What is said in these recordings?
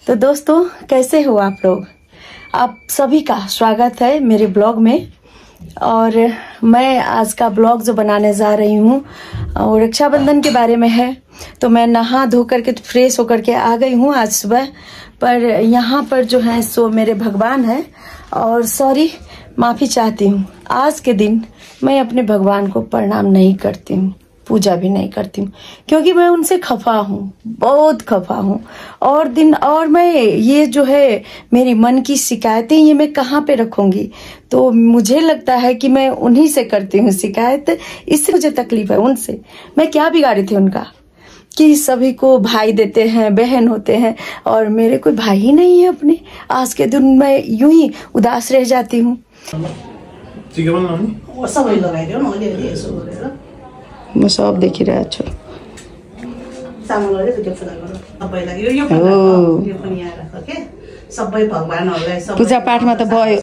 तो दोस्तों कैसे हो आप लोग। आप सभी का स्वागत है मेरे ब्लॉग में। और मैं आज का ब्लॉग जो बनाने जा रही हूँ वो रक्षाबंधन के बारे में है। तो मैं नहा धो करके फ्रेश होकर के आ गई हूँ आज सुबह। पर यहाँ पर जो है सो मेरे भगवान है और सॉरी माफ़ी चाहती हूँ। आज के दिन मैं अपने भगवान को प्रणाम नहीं करती हूँ, पूजा भी नहीं करती हूँ, क्योंकि मैं उनसे खफा हूँ, बहुत खफा हूँ। और मैं ये जो है मेरी मन की शिकायतें ये मैं कहाँ पे रखूंगी। तो मुझे लगता है कि मैं उन्हीं से करती हूँ शिकायत, इससे मुझे तकलीफ है उनसे। मैं क्या बिगाड़ी थी उनका कि सभी को भाई देते हैं, बहन होते हैं, और मेरे कोई भाई ही नहीं है अपने। आज के दिन मैं यूं ही उदास रह जाती हूँ। म सब देखिरहेको छु। पूजा पाठमा त भयो,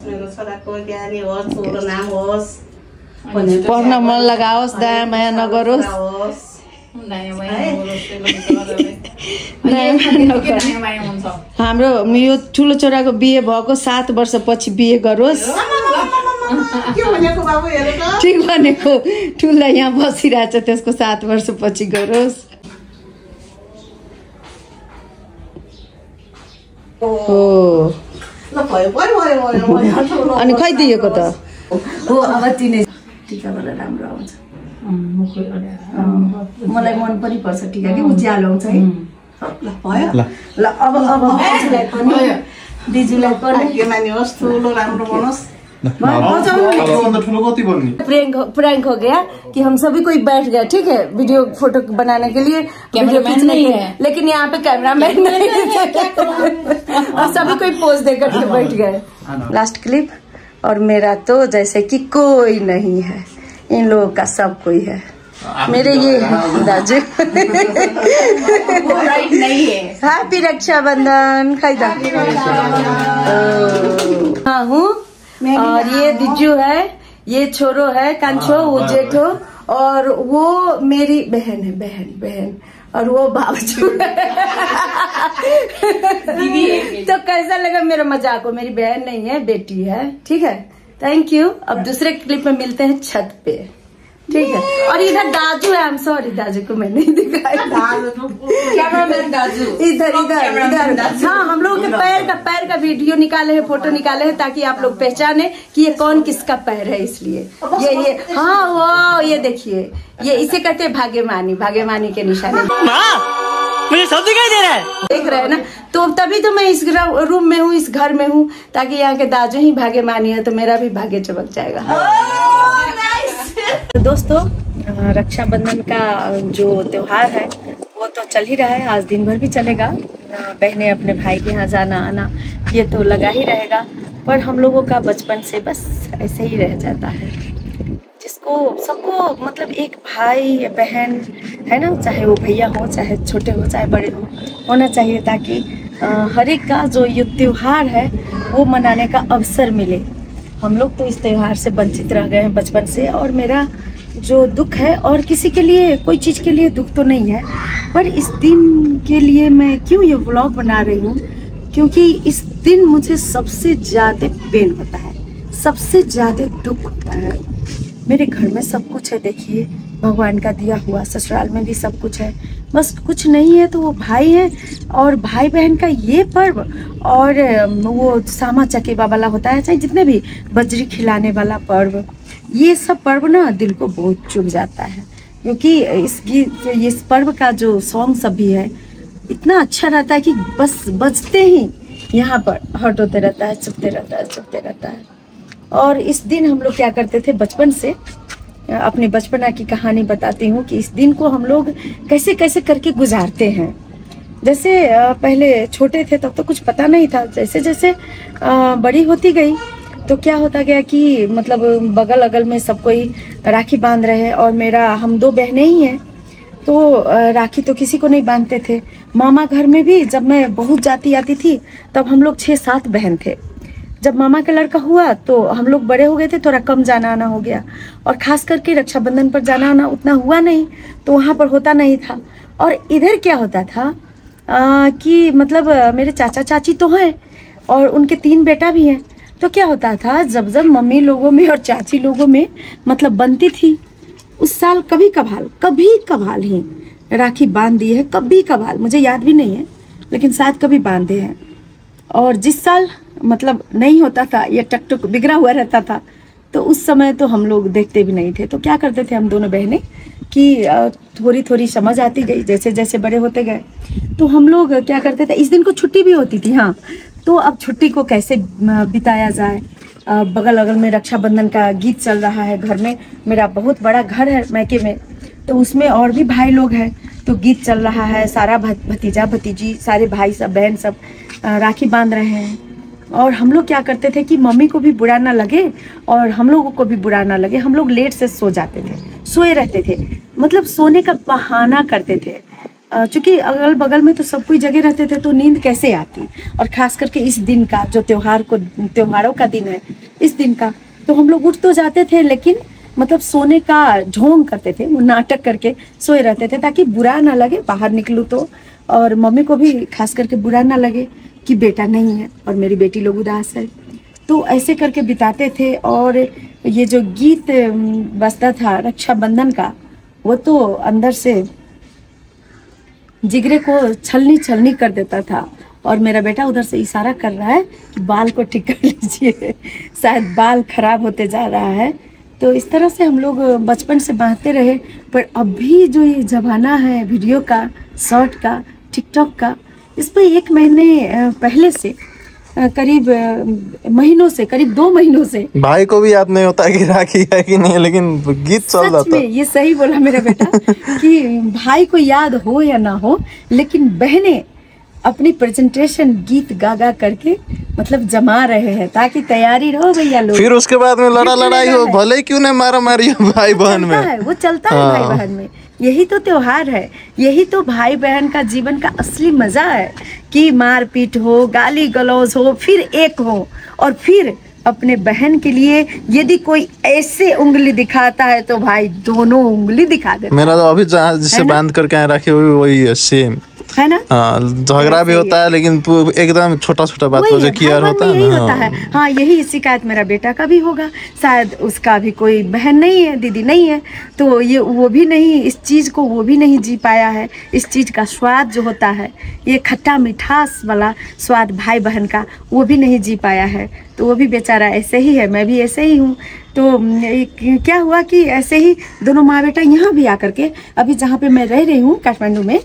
पढ्न मन लगाओस्, दया माया नगरोस्, हाम्रो यो ठुलो छोराको बिहे भएको 7 वर्षपछि बिहे गरोस्। ठिक भनेको, ठुलो यहाँ बसिरहेछ त्यसको 7 वर्षपछि गरोस्। अनि खै दिएको त हो। अब तिनै टिकाबाट राम्रो आउँछ, मलाई मन पनि पर्छ टिका कि उज्यालो आउँछ है। ल भयो ल अब दिजुलाई पनि के माने होस्, ठुलो राम्रो बनोस्। प्रैंक हो गया कि हम सभी कोई बैठ गया, ठीक है, वीडियो फोटो बनाने के लिए, वीडियो खींचने के लिए, लेकिन यहाँ पे कैमरामैन नहीं और सभी कोई पोज दे करके बैठ गए। Last clip. और मेरा तो जैसे कि कोई नहीं है, इन लोगों का सब कोई है। मेरे ये दाजू नहीं है। हैप्पी रक्षाबंधन। खाइदा हाँ हूँ। और ये दिज्जू है, ये छोरो है, कांचो, वो जेठो, और वो मेरी बहन है, बहन और वो बाबू है। तो कैसा लगा मेरा मजाक? मेरी बहन नहीं है, बेटी है, ठीक है। Thank you. अब दूसरे क्लिप में मिलते हैं छत पे, ठीक है। और इधर दाजू है, आई एम सॉरी दाजू को मैं नहीं दिखाया। दाजू इधर। हाँ, हम लोग के पैर का वीडियो निकाले हैं, फोटो निकाले हैं, ताकि आप लोग पहचाने कि ये कौन किसका पैर है। इसलिए ये हाँ वो ये देखिए, ये इसे कहते हैं भाग्यमानी के निशाने। मुझे सब दिखाई दे रहा है, देख रहे हैं ना। तो तभी तो मैं इस रूम में हूँ, इस घर में हूँ, ताकि यहाँ के दाजू ही भाग्यमानी है, तो मेरा भी भाग्य चमक जाएगा। तो दोस्तों रक्षाबंधन का जो त्योहार है वो तो चल ही रहा है, आज दिन भर भी चलेगा। बहनें अपने भाई के यहाँ जाना आना ये तो लगा ही रहेगा। पर हम लोगों का बचपन से बस ऐसे ही रह जाता है, जिसको सबको मतलब एक भाई या बहन है ना, चाहे वो भैया हो, चाहे छोटे हो, चाहे बड़े हो, होना चाहिए, ताकि हर एक का जो ये त्योहार है वो मनाने का अवसर मिले। हम लोग तो इस त्योहार से वंचित रह गए हैं बचपन से। और मेरा जो दुख है, और किसी के लिए कोई चीज़ के लिए दुख तो नहीं है, पर इस दिन के लिए मैं क्यों ये व्लॉग बना रही हूँ, क्योंकि इस दिन मुझे सबसे ज़्यादा पेन होता है, सबसे ज़्यादा दुख होता है। मेरे घर में सब कुछ है, देखिए भगवान का दिया हुआ, ससुराल में भी सब कुछ है, बस कुछ नहीं है तो वो भाई है। और भाई बहन का ये पर्व, और वो सामा चकेबा वाला होता है, चाहे जितने भी बजरी खिलाने वाला पर्व, ये सब पर्व ना दिल को बहुत चुभ जाता है। क्योंकि इस पर्व का जो सॉन्ग सब भी है इतना अच्छा रहता है कि बस बजते ही यहाँ पर हर्ट होते रहता है, चुभते रहता है। और इस दिन हम लोग क्या करते थे बचपन से, अपने बचपना की कहानी बताती हूँ कि इस दिन को हम लोग कैसे कैसे करके गुजारते हैं। जैसे पहले छोटे थे तब तो कुछ पता नहीं था, जैसे जैसे बड़ी होती गई तो क्या होता गया कि मतलब बगल अगल में सब कोई राखी बांध रहे हैं। और हम 2 बहनें ही हैं, तो राखी तो किसी को नहीं बांधते थे। मामा घर में भी जब मैं बहुत जाती आती थी तब हम लोग 6-7 बहन थे। जब मामा का लड़का हुआ तो हम लोग बड़े हो गए थे, थोड़ा कम जाना आना हो गया। और खास करके रक्षाबंधन पर जाना आना उतना हुआ नहीं, तो वहाँ पर होता नहीं था। और इधर क्या होता था कि मतलब मेरे चाचा चाची तो हैं और उनके 3 बेटा भी हैं। तो क्या होता था, जब जब मम्मी लोगों में और चाची लोगों में मतलब बनती थी, उस साल कभी कभाल ही राखी बांध दी है। कभी कभाल, मुझे याद भी नहीं है, लेकिन शायद कभी बांधे हैं। और जिस साल मतलब नहीं होता था, ये टक टक बिगड़ा हुआ रहता था, तो उस समय तो हम लोग देखते भी नहीं थे। तो क्या करते थे हम दोनों बहनें कि थोड़ी थोड़ी समझ आती गई, जैसे जैसे बड़े होते गए तो हम लोग क्या करते थे, इस दिन को छुट्टी भी होती थी। हाँ, तो अब छुट्टी को कैसे बिताया जाए। बगल अगल में रक्षाबंधन का गीत चल रहा है। घर में मेरा बहुत बड़ा घर है मैके में, तो उसमें और भी भाई लोग हैं, तो गीत चल रहा है। सारा भतीजा भतीजी, सारे भाई सब, बहन सब राखी बांध रहे हैं। और हम लोग क्या करते थे कि मम्मी को भी बुरा ना लगे और हम लोगों को भी बुरा ना लगे, हम लोग लेट से सो जाते थे, सोए रहते थे, मतलब सोने का बहाना करते थे। चूंकि अगल बगल में तो सब कोई जगह रहते थे, तो नींद कैसे आती। और खास करके इस दिन का, जो त्योहारों का दिन है, इस दिन का तो हम लोग उठ तो जाते थे, लेकिन मतलब सोने का ढोंग करते थे, वो नाटक करके सोए रहते थे ताकि बुरा ना लगे बाहर निकलूँ तो, और मम्मी को भी खास करके बुरा ना लगे कि बेटा नहीं है और मेरी बेटी लोग उदास है। तो ऐसे करके बिताते थे। और ये जो गीत बजता था रक्षाबंधन का, वो तो अंदर से जिगरे को छलनी छलनी कर देता था। और मेरा बेटा उधर से इशारा कर रहा है कि बाल को ठीक कर लीजिए, शायद बाल खराब होते जा रहा है। तो इस तरह से हम लोग बचपन से बांधते रहे। पर अभी जो ये जमाना है वीडियो का, शॉर्ट का, टिकटॉक का, इस पर 1 महीने पहले से करीब महीनों से, करीब 2 महीनों से भाई को भी याद नहीं होता कि राखी है कि नहीं, लेकिन गीत चल रहा था। ये सही बोला मेरा बेटा कि भाई को याद हो या ना हो, लेकिन बहनें अपनी प्रेजेंटेशन गीत गा गा करके मतलब जमा रहे हैं, ताकि तैयारी रहो भैया लोग। फिर उसके बाद में लड़ाई हो, भले क्यों नहीं मारा मारी हो भाई बहन में, वो चलता है भाई बहन में। यही तो त्योहार है, यही तो भाई बहन का जीवन का असली मजा है कि मारपीट हो, गाली गलौज हो, फिर एक हो। और फिर अपने बहन के लिए यदि कोई ऐसे उंगली दिखाता है तो भाई दोनों उंगली दिखा देता। मेरा तो अभी जिससे बांध करके राखी हुई वही है, सेम है ना। हाँ, झगड़ा भी होता है, लेकिन एकदम छोटा छोटा बात पर जो केयर होता है ना, होता है। हाँ, यही शिकायत मेरा बेटा का भी होगा। शायद उसका भी कोई बहन नहीं है, दीदी नहीं है, तो ये वो भी नहीं, इस चीज को वो भी नहीं जी पाया है। इस चीज का स्वाद जो होता है, ये खट्टा मिठास वाला स्वाद भाई बहन का, वो भी नहीं जी पाया है। तो वो भी बेचारा ऐसे ही है, मैं भी ऐसे ही हूँ। तो क्या हुआ कि ऐसे ही दोनों माँ बेटा यहाँ भी आकर के, अभी जहाँ पे मैं रह रही हूँ काठमांडू में,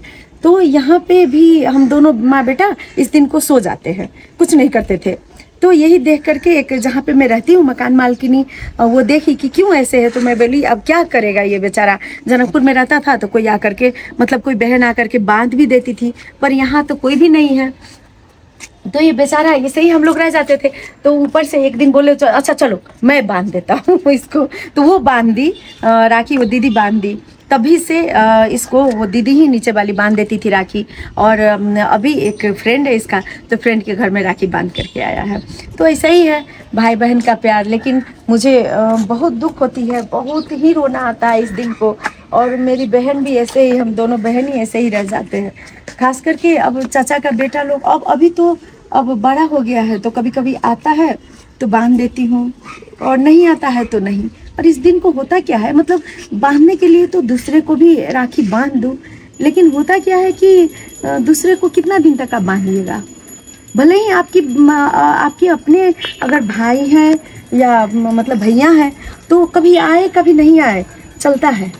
तो यहाँ पे भी हम दोनों माँ बेटा इस दिन को सो जाते हैं, कुछ नहीं करते थे। तो यही देख करके एक जहाँ पे मैं रहती हूँ मकान मालकिनी, वो देखी कि क्यों ऐसे है। तो मैं बोली अब क्या करेगा ये बेचारा। जनकपुर में रहता था तो कोई आकर के, मतलब कोई बहन आकर के बांध भी देती थी, पर यहाँ तो कोई भी नहीं है। तो ये बेचारा ऐसे ही हम लोग रह जाते थे। तो ऊपर से एक दिन बोले अच्छा चलो मैं बांध देता हूँ इसको। तो वो बांध दी राखी, वो दीदी बांध दी। तभी से इसको वो दीदी ही नीचे वाली बांध देती थी राखी। और अभी एक फ्रेंड है इसका, तो फ्रेंड के घर में राखी बांध करके आया है। तो ऐसा ही है भाई बहन का प्यार। लेकिन मुझे बहुत दुख होती है, बहुत ही रोना आता है इस दिन को। और मेरी बहन भी ऐसे ही, हम दोनों बहन ही ऐसे ही रह जाते हैं। खास करके अब चाचा का बेटा लोग अभी तो अब बड़ा हो गया है, तो कभी कभी आता है तो बांध देती हूँ, और नहीं आता है तो नहीं। और इस दिन को होता क्या है, मतलब बांधने के लिए तो दूसरे को भी राखी बांध दूँ, लेकिन होता क्या है कि दूसरे को कितना दिन तक आप बांधिएगा। भले ही आपकी अपने अगर भाई हैं या मतलब भैया हैं, तो कभी आए कभी नहीं आए, चलता है,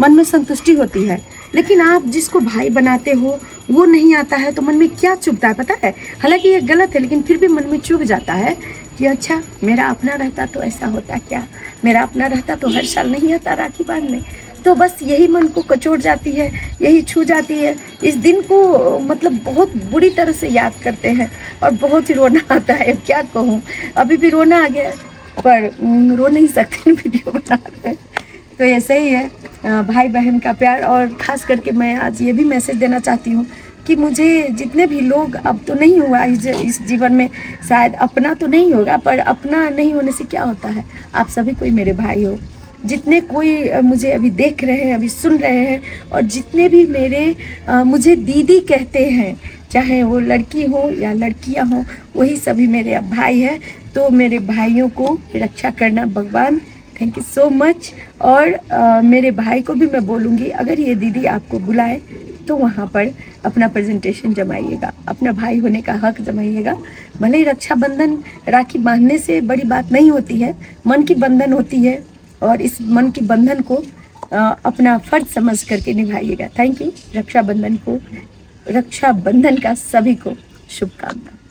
मन में संतुष्टि होती है। लेकिन आप जिसको भाई बनाते हो वो नहीं आता है, तो मन में क्या चुभता है पता है। हालांकि ये गलत है, लेकिन फिर भी मन में चुभ जाता है कि अच्छा मेरा अपना रहता तो ऐसा होता क्या, मेरा अपना रहता तो हर साल नहीं आता राखी बांधने। तो बस यही मन को कचोट जाती है, यही छू जाती है। इस दिन को मतलब बहुत बुरी तरह से याद करते हैं और बहुत ही रोना आता है। क्या कहूँ, अभी भी रोना आ गया, पर रो नहीं सकते, वीडियो बना रहे हैं। तो ऐसे ही है भाई बहन का प्यार। और ख़ास करके मैं आज ये भी मैसेज देना चाहती हूँ कि मुझे जितने भी लोग, अब तो नहीं हुआ इस जीवन में, शायद अपना तो नहीं होगा, पर अपना नहीं होने से क्या होता है, आप सभी कोई मेरे भाई हो। जितने कोई मुझे अभी देख रहे हैं, अभी सुन रहे हैं, और जितने भी मेरे मुझे दीदी कहते हैं, चाहे वो लड़की हो या लड़कियां हो, वही सभी मेरे भाई हैं। तो मेरे भाइयों को रक्षा करना भगवान, थैंक यू सो मच। और मेरे भाई को भी मैं बोलूँगी, अगर ये दीदी आपको बुलाए तो वहाँ पर अपना प्रेजेंटेशन जमाइएगा, अपना भाई होने का हक जमाइएगा। भले ही रक्षाबंधन राखी बांधने से बड़ी बात नहीं होती है, मन की बंधन होती है, और इस मन की बंधन को अपना फर्ज समझ करके निभाइएगा। Thank you. रक्षाबंधन का सभी को शुभकामनाएं।